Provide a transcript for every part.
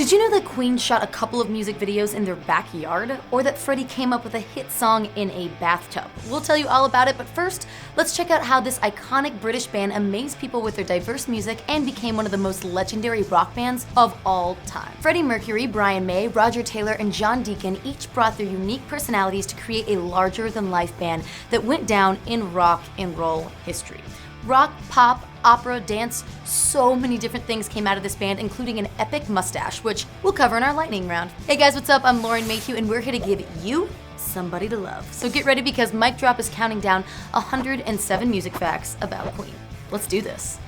Did you know that Queen shot a couple of music videos in their backyard? Or that Freddie came up with a hit song in a bathtub? We'll tell you all about it, but first, let's check out how this iconic British band amazed people with their diverse music and became one of the most legendary rock bands of all time. Freddie Mercury, Brian May, Roger Taylor, and John Deacon each brought their unique personalities to create a larger-than-life band that went down in rock and roll history. Rock, pop, opera, dance, so many different things came out of this band, including an epic mustache, which we'll cover in our lightning round. Hey guys, what's up? I'm Lauren Mayhew, and we're here to give you somebody to love. So get ready because MicDrop is counting down 107 music facts about Queen. Let's do this.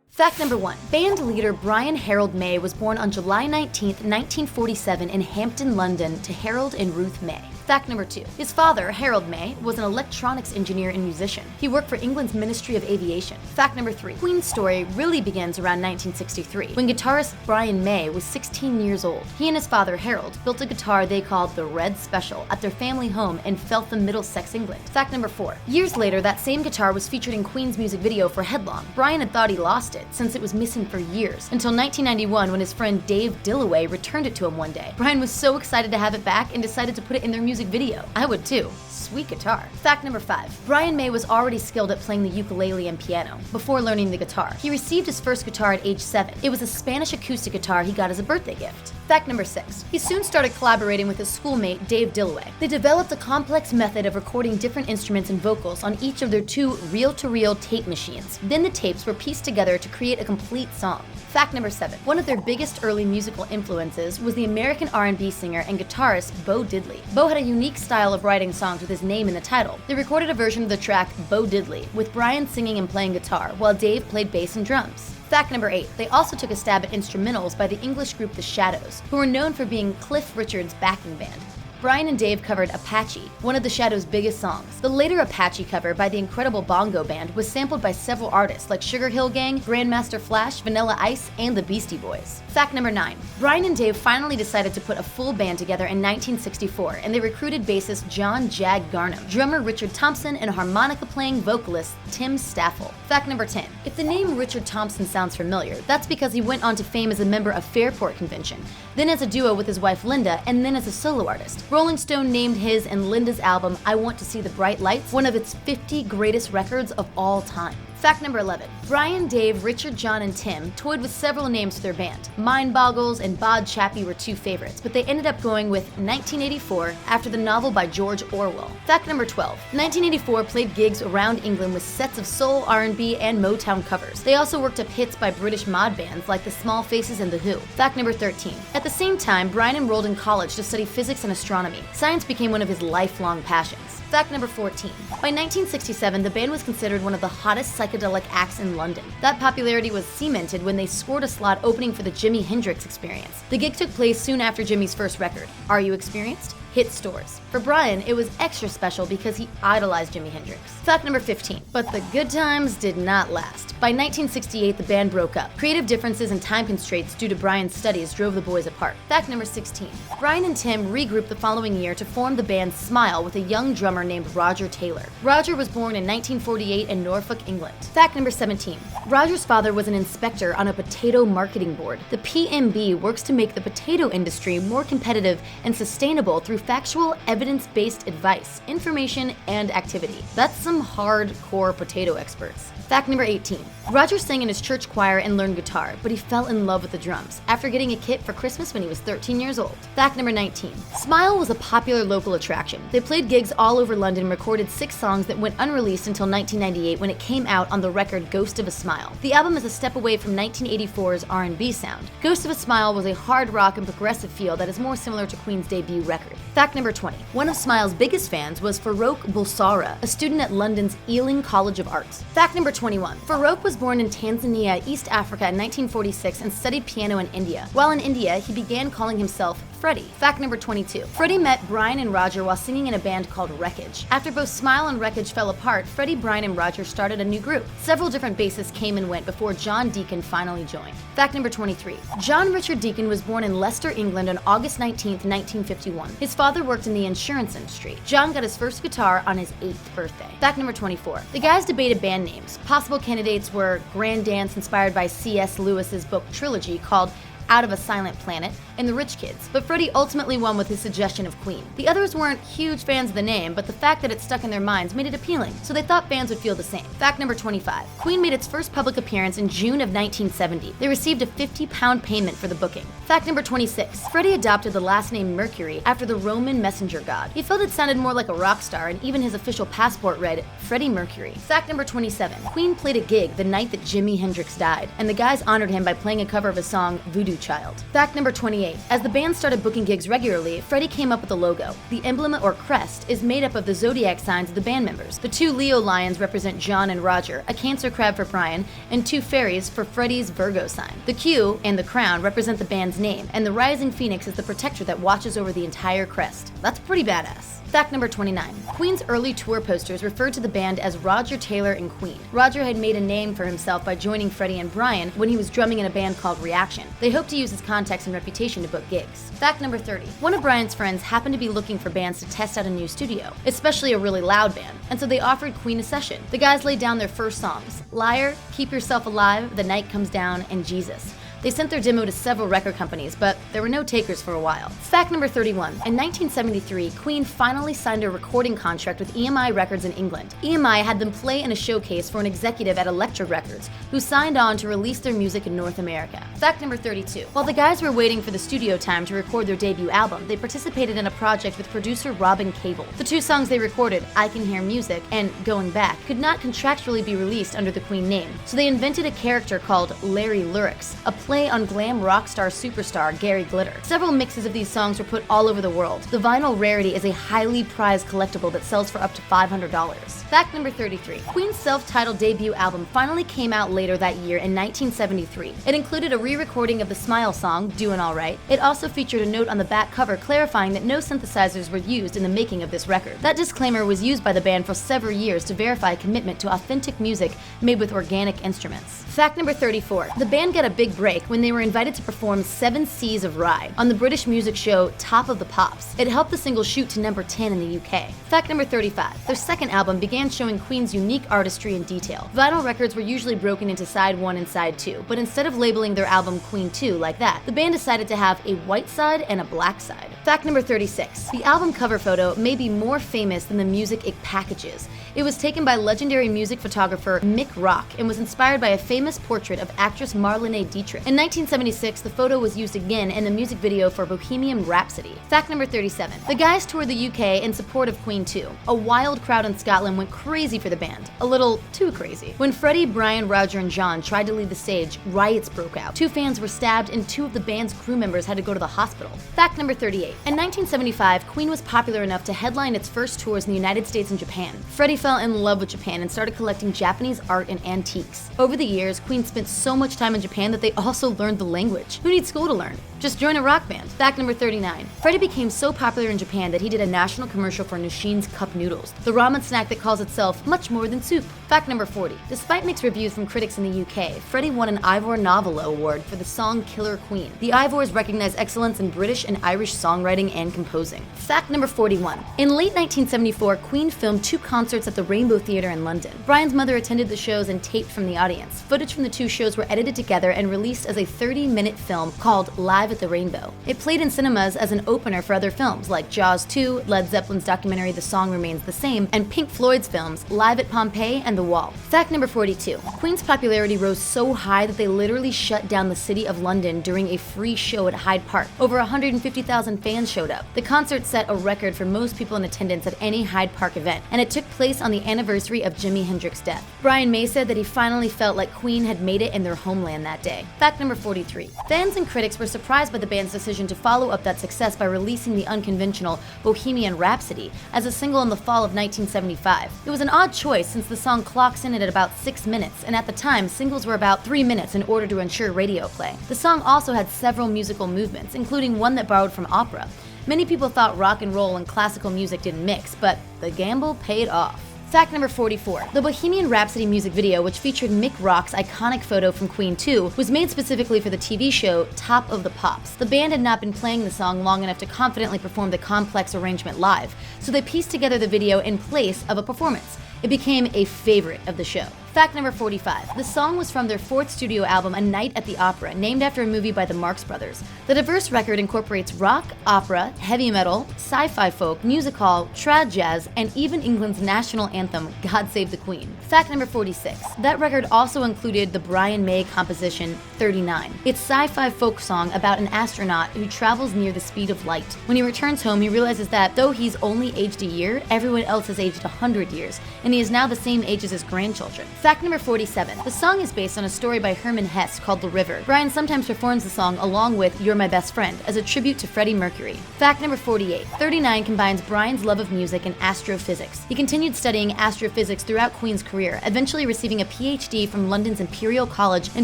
Fact number 1. Band leader Brian Harold May was born on July 19, 1947 in Hampton, London to Harold and Ruth May. Fact number 2. His father, Harold May, was an electronics engineer and musician. He worked for England's Ministry of Aviation. Fact number 3. Queen's story really begins around 1963, when guitarist Brian May was 16 years old. He and his father, Harold, built a guitar they called the Red Special at their family home in Feltham, Middlesex, England. Fact number 4. Years later, that same guitar was featured in Queen's music video for Headlong. Brian had thought he lost it, since it was missing for years, until 1991 when his friend Dave Dillaway returned it to him one day. Brian was so excited to have it back and decided to put it in their music video. I would too. Sweet guitar. Fact number 5. Brian May was already skilled at playing the ukulele and piano before learning the guitar. He received his first guitar at age 7. It was a Spanish acoustic guitar he got as a birthday gift. Fact number 6. He soon started collaborating with his schoolmate Dave Dillaway. They developed a complex method of recording different instruments and vocals on each of their 2 reel-to-reel tape machines. Then the tapes were pieced together to create a complete song. Fact number 7. One of their biggest early musical influences was the American R&B singer and guitarist Bo Diddley. Bo had a unique style of writing songs with his name in the title. They recorded a version of the track Bo Diddley, with Brian singing and playing guitar, while Dave played bass and drums. Fact number 8. They also took a stab at instrumentals by the English group The Shadows, who were known for being Cliff Richard's backing band. Brian and Dave covered Apache, one of The Shadows' biggest songs. The later Apache cover by the incredible Bongo Band was sampled by several artists like Sugar Hill Gang, Grandmaster Flash, Vanilla Ice, and the Beastie Boys. Fact number 9. Brian and Dave finally decided to put a full band together in 1964, and they recruited bassist John Jag Garnham, drummer Richard Thompson, and harmonica-playing vocalist Tim Staffel. Fact number 10. If the name Richard Thompson sounds familiar, that's because he went on to fame as a member of Fairport Convention, then as a duo with his wife Linda, and then as a solo artist. Rolling Stone named his and Linda's album I Want to See the Bright Lights one of its 50 greatest records of all time. Fact number 11. Brian, Dave, Richard, John, and Tim toyed with several names for their band. Mind Boggles and Bod Chappie were 2 favorites, but they ended up going with 1984 after the novel by George Orwell. Fact number 12. 1984 played gigs around England with sets of soul, R&B, and Motown covers. They also worked up hits by British mod bands like the Small Faces and The Who. Fact number 13. At the same time, Brian enrolled in college to study physics and astronomy. Science became one of his lifelong passions. Fact number 14. By 1967, the band was considered one of the hottest psychedelic acts in London. That popularity was cemented when they scored a slot opening for the Jimi Hendrix Experience. The gig took place soon after Jimmy's first record, Are You Experienced?, hit stores. For Brian, it was extra special because he idolized Jimi Hendrix. Fact number 15. But the good times did not last. By 1968, the band broke up. Creative differences and time constraints due to Brian's studies drove the boys apart. Fact number 16. Brian and Tim regrouped the following year to form the band Smile with a young drummer named Roger Taylor. Roger was born in 1948 in Norfolk, England. Fact number 17. Roger's father was an inspector on a potato marketing board. The PMB works to make the potato industry more competitive and sustainable through factual, evidence-based advice, information, and activity. That's some hardcore potato experts. Fact number 18. Roger sang in his church choir and learned guitar, but he fell in love with the drums after getting a kit for Christmas when he was 13 years old. Fact number 19. Smile was a popular local attraction. They played gigs all over London and recorded 6 songs that went unreleased until 1998 when it came out on the record Ghost of a Smile. The album is a step away from 1984's R&B sound. Ghost of a Smile was a hard rock and progressive feel that is more similar to Queen's debut record. Fact number 20. One of Smile's biggest fans was Farouk Bulsara, a student at London's Ealing College of Arts. Fact number 21. Farouk was born in Tanzania, East Africa in 1946 and studied piano in India. While in India, he began calling himself Freddie. Fact number 22. Freddie met Brian and Roger while singing in a band called Wreckage. After both Smile and Wreckage fell apart, Freddie, Brian, and Roger started a new group. Several different bassists came and went before John Deacon finally joined. Fact number 23. John Richard Deacon was born in Leicester, England on August 19, 1951. His father worked in the insurance industry. John got his first guitar on his 8th birthday. Fact number 24. The guys debated band names. Possible candidates were Grand Dance, inspired by C.S. Lewis's book trilogy called Out of a Silent Planet, and The Rich Kids, but Freddie ultimately won with his suggestion of Queen. The others weren't huge fans of the name, but the fact that it stuck in their minds made it appealing, so they thought fans would feel the same. Fact number 25. Queen made its first public appearance in June of 1970. They received a £50 payment for the booking. Fact number 26. Freddie adopted the last name Mercury after the Roman messenger god. He felt it sounded more like a rock star, and even his official passport read Freddie Mercury. Fact number 27. Queen played a gig the night that Jimi Hendrix died, and the guys honored him by playing a cover of his song Voodoo Child. Fact number 28. As the band started booking gigs regularly, Freddie came up with a logo. The emblem or crest is made up of the zodiac signs of the band members. The 2 Leo lions represent John and Roger, a Cancer crab for Brian, and 2 fairies for Freddie's Virgo sign. The Q and the crown represent the band's name, and the rising phoenix is the protector that watches over the entire crest. That's pretty badass. Fact number 29. Queen's early tour posters referred to the band as Roger Taylor and Queen. Roger had made a name for himself by joining Freddie and Brian when he was drumming in a band called Reaction. They hoped to use his contacts and reputation to book gigs. Fact number 30. One of Brian's friends happened to be looking for bands to test out a new studio, especially a really loud band, and so they offered Queen a session. The guys laid down their first songs: Liar, Keep Yourself Alive, The Night Comes Down, and Jesus. They sent their demo to several record companies, but there were no takers for a while. Fact number 31. In 1973, Queen finally signed a recording contract with EMI Records in England. EMI had them play in a showcase for an executive at Elektra Records, who signed on to release their music in North America. Fact number 32. While the guys were waiting for the studio time to record their debut album, they participated in a project with producer Robin Cable. The 2 songs they recorded, I Can Hear Music and Going Back, could not contractually be released under the Queen name, so they invented a character called Larry Lyrics, a play on glam rock star superstar Gary Glitter. Several mixes of these songs were put all over the world. The vinyl rarity is a highly prized collectible that sells for up to $500. Fact number 33. Queen's self-titled debut album finally came out later that year in 1973. It included a re-recording of the Smile song, Doin' Alright. It also featured a note on the back cover clarifying that no synthesizers were used in the making of this record. That disclaimer was used by the band for several years to verify commitment to authentic music made with organic instruments. Fact number 34. The band got a big break when they were invited to perform 7 Seas of Rye on the British music show Top of the Pops. It helped the single shoot to number 10 in the UK. Fact number 35. Their second album began showing Queen's unique artistry in detail. Vinyl records were usually broken into side 1 and side 2, but instead of labeling their album Queen 2 like that, the band decided to have a white side and a black side. Fact number 36. The album cover photo may be more famous than the music it packages. It was taken by legendary music photographer Mick Rock and was inspired by a famous portrait of actress Marlene Dietrich. In 1976, the photo was used again in the music video for Bohemian Rhapsody. Fact number 37. The guys toured the UK in support of Queen 2. A wild crowd in Scotland went crazy for the band. A little too crazy. When Freddie, Brian, Roger, and John tried to leave the stage, riots broke out. 2 fans were stabbed and 2 of the band's crew members had to go to the hospital. Fact number 38. In 1975, Queen was popular enough to headline its first tours in the United States and Japan. Freddie fell in love with Japan and started collecting Japanese art and antiques. Over the years, Queen spent so much time in Japan that they also learned the language. Who needs school to learn? Just join a rock band. Fact number 39. Freddie became so popular in Japan that he did a national commercial for Nishin's Cup Noodles, the ramen snack that calls itself much more than soup. Fact number 40. Despite mixed reviews from critics in the UK, Freddie won an Ivor Novello Award for the song Killer Queen. The Ivors recognize excellence in British and Irish songwriting and composing. Fact number 41. In late 1974, Queen filmed 2 concerts at the Rainbow Theatre in London. Brian's mother attended the shows and taped from the audience. Footage from the 2 shows were edited together and released as a 30-minute film called Live at the Rainbow. It played in cinemas as an opener for other films like Jaws 2, Led Zeppelin's documentary The Song Remains the Same, and Pink Floyd's films Live at Pompeii and The Wall. Fact number 42. Queen's popularity rose so high that they literally shut down the city of London during a free show at Hyde Park. Over 150,000 fans fans showed up. The concert set a record for most people in attendance at any Hyde Park event, and it took place on the anniversary of Jimi Hendrix's death. Brian May said that he finally felt like Queen had made it in their homeland that day. Fact number 43. Fans and critics were surprised by the band's decision to follow up that success by releasing the unconventional Bohemian Rhapsody as a single in the fall of 1975. It was an odd choice since the song clocks in at about 6 minutes, and at the time, singles were about 3 minutes in order to ensure radio play. The song also had several musical movements, including one that borrowed from opera. Many people thought rock and roll and classical music didn't mix, but the gamble paid off. Fact number 44. The Bohemian Rhapsody music video, which featured Mick Rock's iconic photo from Queen 2, was made specifically for the TV show Top of the Pops. The band had not been playing the song long enough to confidently perform the complex arrangement live, so they pieced together the video in place of a performance. It became a favorite of the show. Fact number 45. The song was from their 4th studio album, A Night at the Opera, named after a movie by the Marx Brothers. The diverse record incorporates rock, opera, heavy metal, sci-fi folk, music hall, trad jazz, and even England's national anthem, God Save the Queen. Fact number 46. That record also included the Brian May composition, 39. It's sci-fi folk song about an astronaut who travels near the speed of light. When he returns home, he realizes that though he's only aged a year, everyone else has aged 100 years, and he is now the same age as his grandchildren. Fact number 47. The song is based on a story by Herman Hesse called The River. Brian sometimes performs the song along with You're My Best Friend as a tribute to Freddie Mercury. Fact number 48. 39 combines Brian's love of music and astrophysics. He continued studying astrophysics throughout Queen's career, eventually receiving a PhD from London's Imperial College in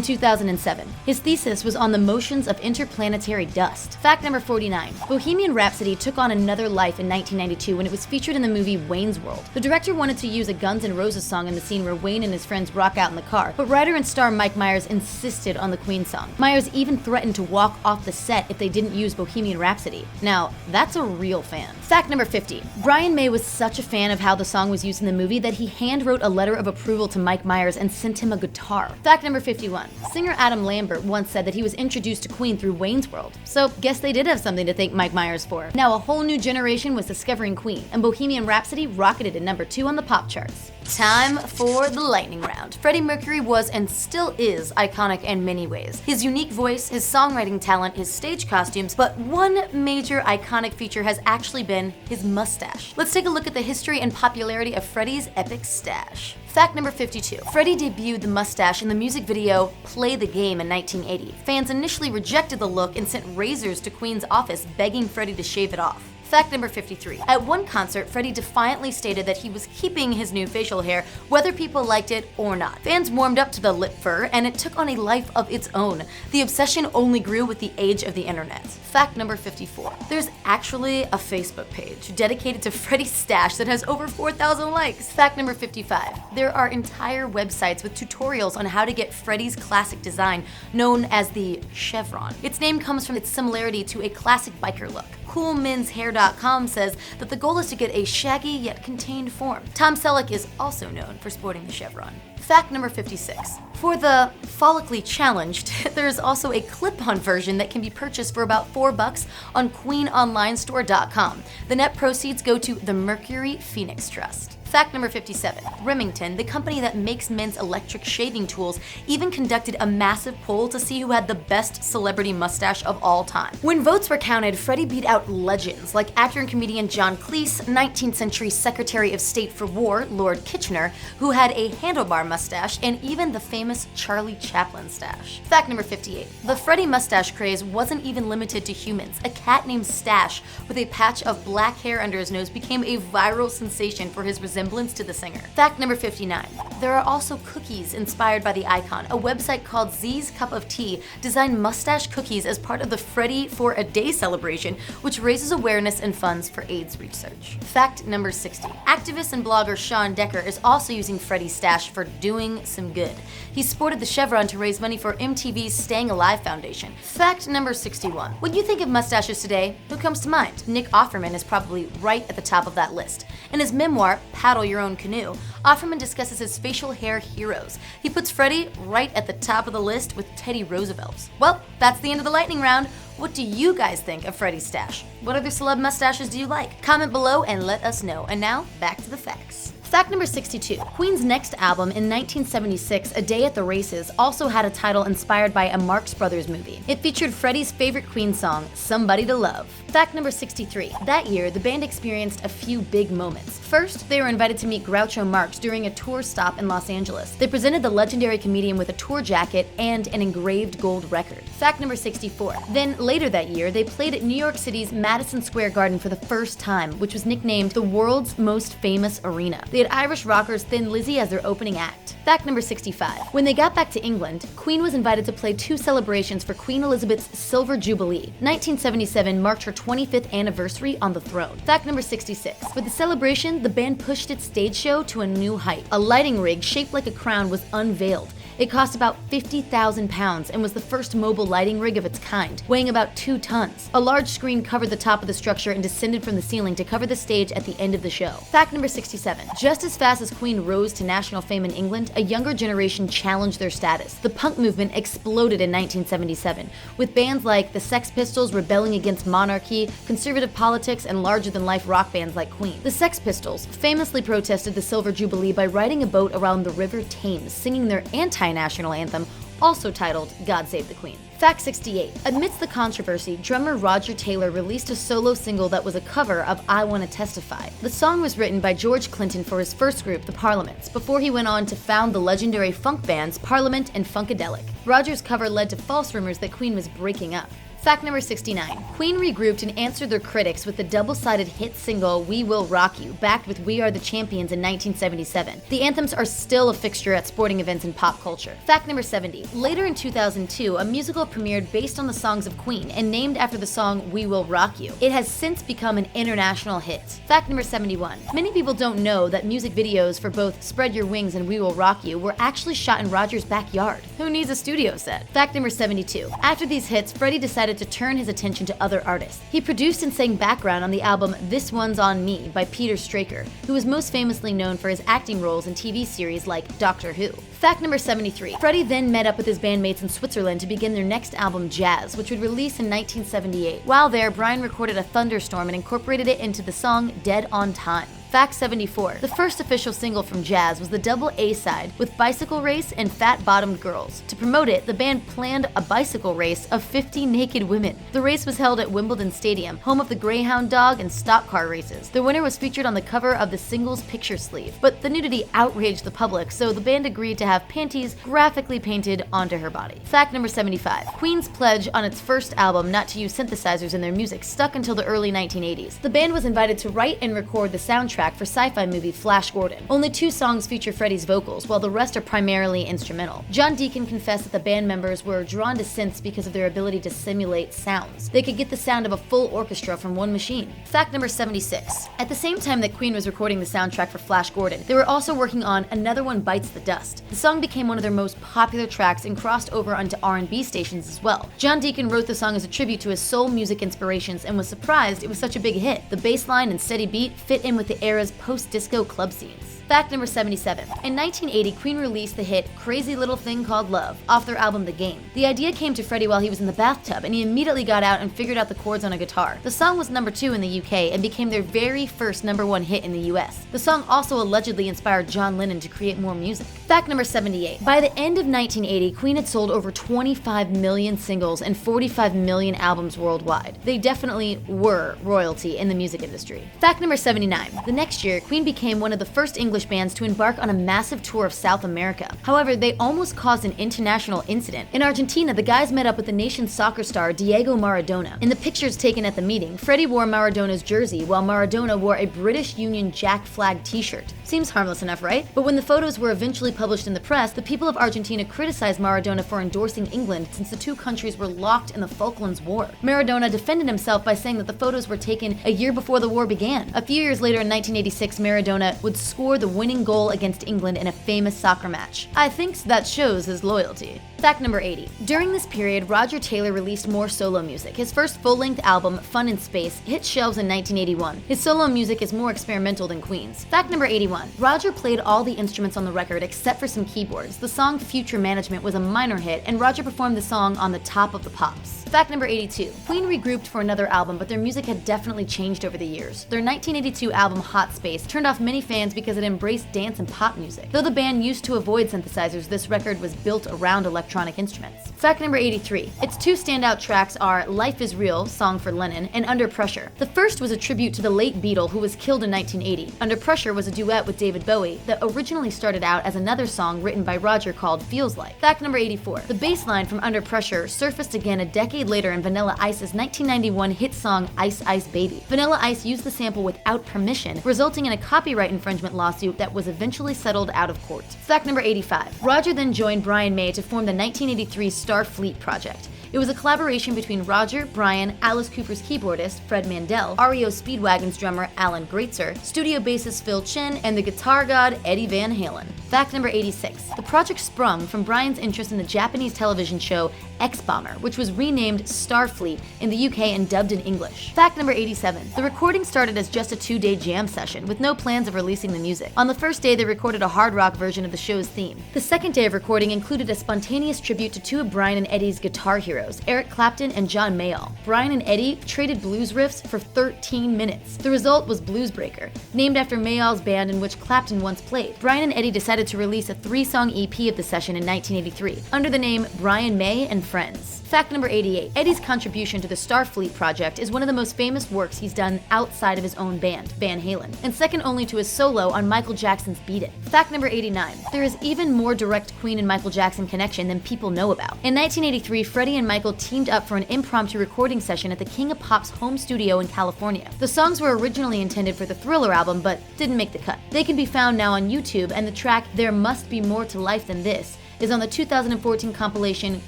2007. His thesis was on the motions of interplanetary dust. Fact number 49. Bohemian Rhapsody took on another life in 1992 when it was featured in the movie Wayne's World. The director wanted to use a Guns N' Roses song in the scene where Wayne and his friends rock out in the car, but writer and star Mike Myers insisted on the Queen song. Myers even threatened to walk off the set if they didn't use Bohemian Rhapsody. Now, that's a real fan. Fact number 50. Brian May was such a fan of how the song was used in the movie that he hand-wrote a letter of approval to Mike Myers and sent him a guitar. Fact number 51. Singer Adam Lambert once said that he was introduced to Queen through Wayne's World, so guess they did have something to thank Mike Myers for. Now a whole new generation was discovering Queen, and Bohemian Rhapsody rocketed at number 2 on the pop charts. Time for the lightning round. Freddie Mercury was and still is iconic in many ways. His unique voice, his songwriting talent, his stage costumes, but one major iconic feature has actually been his mustache. Let's take a look at the history and popularity of Freddie's epic stash. Fact number 52. Freddie debuted the mustache in the music video Play the Game in 1980. Fans initially rejected the look and sent razors to Queen's office begging Freddie to shave it off. Fact number 53. At one concert, Freddie defiantly stated that he was keeping his new facial hair whether people liked it or not. Fans warmed up to the lip fur, and it took on a life of its own. The obsession only grew with the age of the internet. Fact number 54. There's actually a Facebook page dedicated to Freddie's stash that has over 4,000 likes. Fact number 55. There are entire websites with tutorials on how to get Freddie's classic design, known as the chevron. Its name comes from its similarity to a classic biker look. CoolMensHair.com says that the goal is to get a shaggy yet contained form. Tom Selleck is also known for sporting the chevron. Fact number 56. For the follically challenged, there's also a clip-on version that can be purchased for about $4 on QueenOnlineStore.com. The net proceeds go to the Mercury Phoenix Trust. Fact number 57. Remington, the company that makes men's electric shaving tools, even conducted a massive poll to see who had the best celebrity mustache of all time. When votes were counted, Freddie beat out legends like actor and comedian John Cleese, 19th century Secretary of State for War Lord Kitchener, who had a handlebar mustache, and even the famous Charlie Chaplin stash. Fact number 58. The Freddie mustache craze wasn't even limited to humans. A cat named Stash with a patch of black hair under his nose became a viral sensation for his resemblance to the singer. Fact number 59. There are also cookies inspired by the icon. A website called Z's Cup of Tea designed mustache cookies as part of the Freddie for a Day celebration, which raises awareness and funds for AIDS research. Fact number 60. Activist and blogger Sean Decker is also using Freddie's stash for doing some good. He sported the chevron to raise money for MTV's Staying Alive Foundation. Fact number 61. When you think of mustaches today, who comes to mind? Nick Offerman is probably right at the top of that list. In his memoir, Paddle Your Own Canoe, Offerman discusses his facial hair heroes. He puts Freddie right at the top of the list with Teddy Roosevelt's. Well, that's the end of the lightning round. What do you guys think of Freddie's stash? What other celeb mustaches do you like? Comment below and let us know. And now, back to the facts. Fact number 62. Queen's next album in 1976, A Day at the Races, also had a title inspired by a Marx Brothers movie. It featured Freddie's favorite Queen song, Somebody to Love. Fact number 63. That year, the band experienced a few big moments. First, they were invited to meet Groucho Marx during a tour stop in Los Angeles. They presented the legendary comedian with a tour jacket and an engraved gold record. Fact number 64. Then, later that year, they played at New York City's Madison Square Garden for the first time, which was nicknamed the world's most famous arena. They had Irish rockers Thin Lizzy as their opening act. Fact number 65. When they got back to England, Queen was invited to play 2 celebrations for Queen Elizabeth's Silver Jubilee. 1977 marked her 25th anniversary on the throne. Fact number 66. For the celebration, the band pushed its stage show to a new height. A lighting rig shaped like a crown was unveiled. It cost about 50,000 pounds and was the first mobile lighting rig of its kind, weighing about 2 tons. A large screen covered the top of the structure and descended from the ceiling to cover the stage at the end of the show. Fact number 67. Just as fast as Queen rose to national fame in England, a younger generation challenged their status. The punk movement exploded in 1977, with bands like the Sex Pistols rebelling against monarchy, conservative politics, and larger-than-life rock bands like Queen. The Sex Pistols famously protested the Silver Jubilee by riding a boat around the River Thames, singing their anti-national anthem, also titled God Save the Queen. Fact 68. Amidst the controversy, drummer Roger Taylor released a solo single that was a cover of I Wanna Testify. The song was written by George Clinton for his first group, the Parliaments, before he went on to found the legendary funk bands Parliament and Funkadelic. Roger's cover led to false rumors that Queen was breaking up. Fact number 69. Queen regrouped and answered their critics with the double-sided hit single We Will Rock You, backed with We Are the Champions in 1977. The anthems are still a fixture at sporting events and pop culture. Fact number 70. Later in 2002, a musical premiered based on the songs of Queen and named after the song We Will Rock You. It has since become an international hit. Fact number 71. Many people don't know that music videos for both Spread Your Wings and We Will Rock You were actually shot in Roger's backyard. Who needs a studio set? Fact number 72. After these hits, Freddie decided to turn his attention to other artists. He produced and sang background on the album This One's on Me by Peter Straker, who was most famously known for his acting roles in TV series like Doctor Who. Fact number 73. Freddie then met up with his bandmates in Switzerland to begin their next album, Jazz, which would release in 1978. While there, Brian recorded a thunderstorm and incorporated it into the song Dead on Time. Fact 74. The first official single from Jazz was the double A-side with Bicycle Race and Fat Bottomed Girls. To promote it, the band planned a bicycle race of 50 naked women. The race was held at Wimbledon Stadium, home of the Greyhound Dog and stock car races. The winner was featured on the cover of the single's picture sleeve, but the nudity outraged the public, so the band agreed to have panties graphically painted onto her body. Fact number 75. Queen's pledge on its first album not to use synthesizers in their music stuck until the early 1980s. The band was invited to write and record the soundtrack for sci-fi movie Flash Gordon. Only 2 songs feature Freddie's vocals, while the rest are primarily instrumental. John Deacon confessed that the band members were drawn to synths because of their ability to simulate sounds. They could get the sound of a full orchestra from one machine. Fact number 76. At the same time that Queen was recording the soundtrack for Flash Gordon, they were also working on Another One Bites the Dust. The song became one of their most popular tracks and crossed over onto R&B stations as well. John Deacon wrote the song as a tribute to his soul music inspirations and was surprised it was such a big hit. The bass line and steady beat fit in with the era's post-disco club scenes. Fact number 77. In 1980, Queen released the hit Crazy Little Thing Called Love off their album The Game. The idea came to Freddie while he was in the bathtub, and he immediately got out and figured out the chords on a guitar. The song was number 2 in the UK and became their very first number 1 hit in the US. The song also allegedly inspired John Lennon to create more music. Fact number 78. By the end of 1980, Queen had sold over 25 million singles and 45 million albums worldwide. They definitely were royalty in the music industry. Fact number 79. The next year, Queen became one of the first English bands to embark on a massive tour of South America. However, they almost caused an international incident. In Argentina, the guys met up with the nation's soccer star Diego Maradona. In the pictures taken at the meeting, Freddie wore Maradona's jersey while Maradona wore a British Union Jack flag t-shirt. Seems harmless enough, right? But when the photos were eventually published in the press, the people of Argentina criticized Maradona for endorsing England since the 2 countries were locked in the Falklands War. Maradona defended himself by saying that the photos were taken a year before the war began. A few years later in 1986, Maradona would score the winning goal against England in a famous soccer match. I think that shows his loyalty. Fact number 80. During this period, Roger Taylor released more solo music. His first full-length album, Fun in Space, hit shelves in 1981. His solo music is more experimental than Queen's. Fact number 81. Roger played all the instruments on the record except for some keyboards. The song Future Management was a minor hit, and Roger performed the song on the Top of the Pops. Fact number 82. Queen regrouped for another album, but their music had definitely changed over the years. Their 1982 album Hot Space turned off many fans because it embraced dance and pop music. Though the band used to avoid synthesizers, this record was built around electronic instruments. Fact number 83. Its two standout tracks are Life is Real, song for Lennon, and Under Pressure. The first was a tribute to the late Beatle who was killed in 1980. Under Pressure was a duet with David Bowie that originally started out as another song written by Roger called Feels Like. Fact number 84. The bass line from Under Pressure surfaced again a decade later in Vanilla Ice's 1991 hit song Ice Ice Baby. Vanilla Ice used the sample without permission, resulting in a copyright infringement lawsuit that was eventually settled out of court. Fact number 85. Roger then joined Brian May to form the 1983 Starfleet project. It was a collaboration between Roger, Brian, Alice Cooper's keyboardist, Fred Mandel, REO Speedwagon's drummer, Alan Greitzer, studio bassist Phil Chin, and the guitar god, Eddie Van Halen. Fact number 86. The project sprung from Brian's interest in the Japanese television show X-Bomber, which was renamed Starfleet in the UK and dubbed in English. Fact number 87. The recording started as just a 2-day jam session, with no plans of releasing the music. On the first day, they recorded a hard rock version of the show's theme. The second day of recording included a spontaneous tribute to two of Brian and Eddie's guitar heroes, Eric Clapton and John Mayall. Brian and Eddie traded blues riffs for 13 minutes. The result was Blues Breaker, named after Mayall's band in which Clapton once played. Brian and Eddie decided to release a 3-song EP of the session in 1983, under the name Brian May and Friends. Fact number 88. Eddie's contribution to the Starfleet project is one of the most famous works he's done outside of his own band, Van Halen, and second only to his solo on Michael Jackson's Beat It. Fact number 89. There is even more direct Queen and Michael Jackson connection than people know about. In 1983, Freddie and Michael teamed up for an impromptu recording session at the King of Pop's home studio in California. The songs were originally intended for the Thriller album, but didn't make the cut. They can be found now on YouTube, and the track There Must Be More to Life Than This is on the 2014 compilation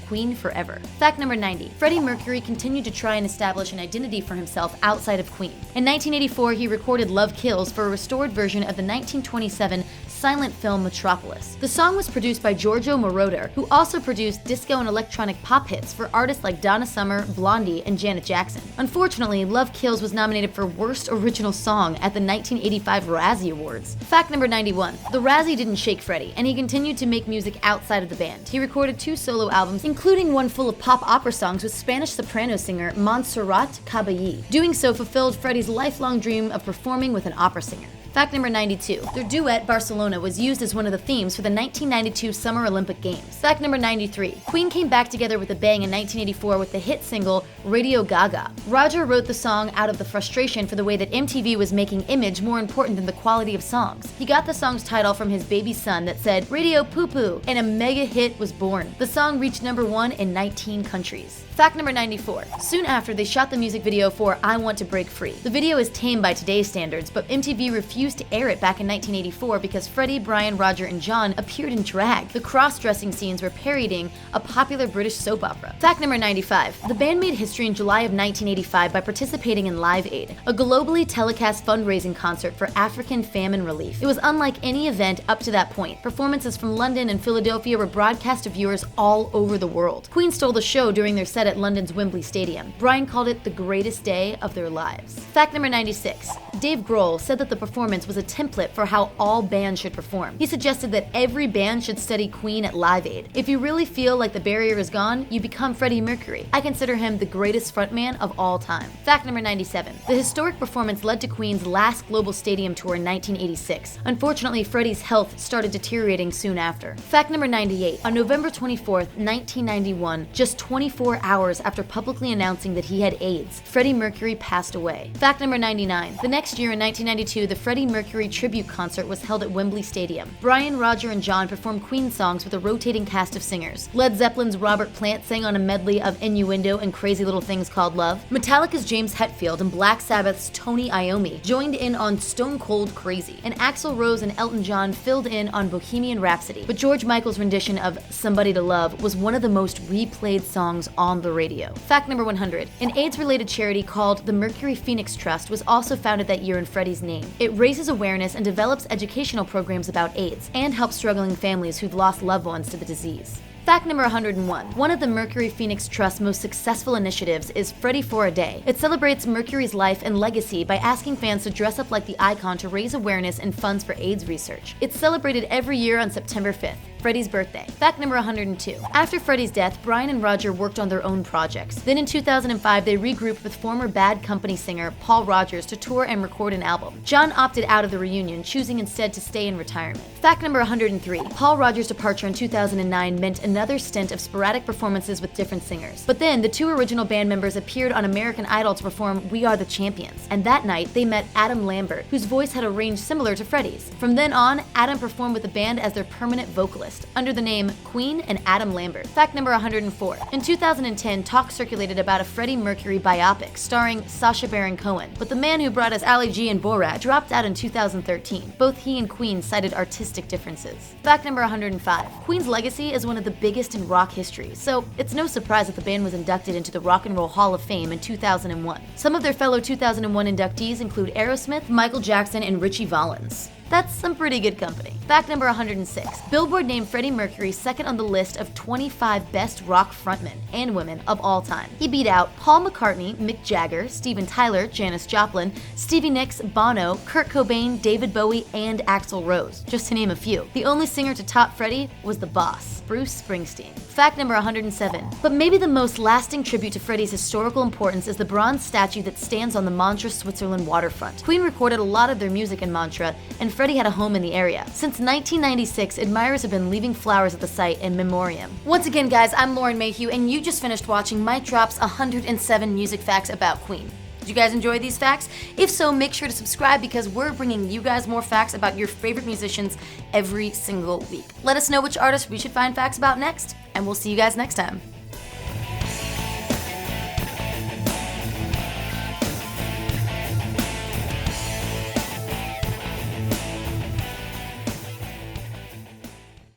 Queen Forever. Fact number 90. Freddie Mercury continued to try and establish an identity for himself outside of Queen. In 1984, he recorded Love Kills for a restored version of the 1927 silent film Metropolis. The song was produced by Giorgio Moroder, who also produced disco and electronic pop hits for artists like Donna Summer, Blondie, and Janet Jackson. Unfortunately, Love Kills was nominated for Worst Original Song at the 1985 Razzie Awards. Fact number 91. The Razzie didn't shake Freddie, and he continued to make music outside of the band. He recorded 2 solo albums, including one full of pop opera songs with Spanish soprano singer Montserrat Caballé. Doing so fulfilled Freddie's lifelong dream of performing with an opera singer. Fact number 92. Their duet, Barcelona, was used as one of the themes for the 1992 Summer Olympic Games. Fact number 93. Queen came back together with a bang in 1984 with the hit single Radio Gaga. Roger wrote the song out of the frustration for the way that MTV was making image more important than the quality of songs. He got the song's title from his baby son that said, Radio Poo Poo, and a mega hit was born. The song reached #1 in 19 countries. Fact number 94. Soon after, they shot the music video for I Want to Break Free. The video is tame by today's standards, but MTV refused to air it back in 1984 because Freddie, Brian, Roger, and John appeared in drag. The cross-dressing scenes were parodying a popular British soap opera. Fact number 95. The band made history in July of 1985 by participating in Live Aid, a globally telecast fundraising concert for African famine relief. It was unlike any event up to that point. Performances from London and Philadelphia were broadcast to viewers all over the world. Queen stole the show during their set at London's Wembley Stadium. Brian called it the greatest day of their lives. Fact number 96. Dave Grohl said that the performance was a template for how all bands should perform. He suggested that every band should study Queen at Live Aid. If you really feel like the barrier is gone, you become Freddie Mercury. I consider him the greatest frontman of all time. Fact number 97. The historic performance led to Queen's last global stadium tour in 1986. Unfortunately, Freddie's health started deteriorating soon after. Fact number 98. On November 24th, 1991, just 24 hours after publicly announcing that he had AIDS, Freddie Mercury passed away. Fact number 99. The next year in 1992, the Freddie Mercury tribute concert was held at Wembley Stadium. Brian, Roger, and John performed Queen songs with a rotating cast of singers. Led Zeppelin's Robert Plant sang on a medley of Innuendo and Crazy Little Things Called Love. Metallica's James Hetfield and Black Sabbath's Tony Iommi joined in on Stone Cold Crazy, and Axl Rose and Elton John filled in on Bohemian Rhapsody. But George Michael's rendition of Somebody to Love was one of the most replayed songs on the radio. Fact number 100. An AIDS-related charity called the Mercury Phoenix Trust was also founded that year in Freddie's name. It raises awareness and develops educational programs about AIDS and helps struggling families who've lost loved ones to the disease. Fact number 101. One of the Mercury Phoenix Trust's most successful initiatives is Freddie for a Day. It celebrates Mercury's life and legacy by asking fans to dress up like the icon to raise awareness and funds for AIDS research. It's celebrated every year on September 5th. Freddie's birthday. Fact number 102. After Freddie's death, Brian and Roger worked on their own projects. Then in 2005, they regrouped with former Bad Company singer Paul Rodgers to tour and record an album. John opted out of the reunion, choosing instead to stay in retirement. Fact number 103. Paul Rodgers' departure in 2009 meant another stint of sporadic performances with different singers. But then, the two original band members appeared on American Idol to perform We Are the Champions. And that night, they met Adam Lambert, whose voice had a range similar to Freddie's. From then on, Adam performed with the band as their permanent vocalist, under the name Queen and Adam Lambert. Fact number 104. In 2010, talk circulated about a Freddie Mercury biopic starring Sacha Baron Cohen, but the man who brought us Ali G and Borat dropped out in 2013. Both he and Queen cited artistic differences. Fact number 105. Queen's legacy is one of the biggest in rock history, so it's no surprise that the band was inducted into the Rock and Roll Hall of Fame in 2001. Some of their fellow 2001 inductees include Aerosmith, Michael Jackson, and Richie Valens. That's some pretty good company. Fact number 106. Billboard named Freddie Mercury second on the list of 25 best rock frontmen and women of all time. He beat out Paul McCartney, Mick Jagger, Steven Tyler, Janis Joplin, Stevie Nicks, Bono, Kurt Cobain, David Bowie, and Axl Rose, just to name a few. The only singer to top Freddie was the boss, Bruce Springsteen. Fact number 107. But maybe the most lasting tribute to Freddie's historical importance is the bronze statue that stands on the Montreux, Switzerland waterfront. Queen recorded a lot of their music in Montreux, and Freddie had a home in the area. Since 1996, admirers have been leaving flowers at the site in memoriam. Once again, guys, I'm Lauren Mayhew, and you just finished watching MicDrop's 107 music facts about Queen. Did you guys enjoy these facts? If so, make sure to subscribe because we're bringing you guys more facts about your favorite musicians every single week. Let us know which artists we should find facts about next, and we'll see you guys next time.